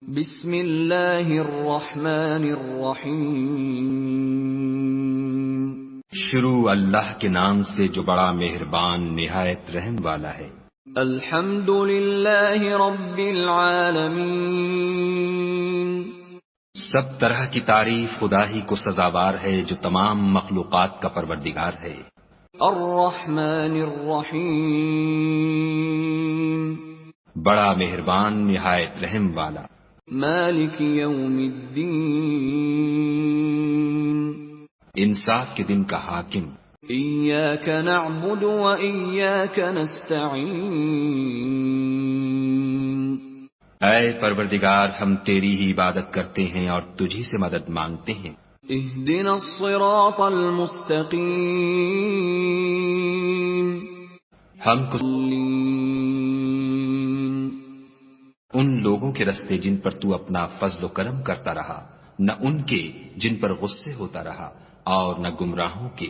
بسم اللہ الرحمن الرحیم۔ شروع اللہ کے نام سے جو بڑا مہربان نہایت رحم والا ہے۔ الحمد للہ رب العالمین۔ سب طرح کی تعریف خدا ہی کو سزاوار ہے جو تمام مخلوقات کا پروردگار ہے۔ الرحمن الرحیم۔ بڑا مہربان نہایت رحم والا۔ مالک یوم الدین۔ انصاف کے دن کا حاکم۔ ایاک نعبد و ایاک نستعین۔ اے پروردگار ہم تیری ہی عبادت کرتے ہیں اور تجھی سے مدد مانگتے ہیں۔ اہدنا الصراط المستقیم۔ ہم کو ان لوگوں کے رستے جن پر تو اپنا فضل و کرم کرتا رہا، نہ ان کے جن پر غصے ہوتا رہا، اور نہ گمراہوں کے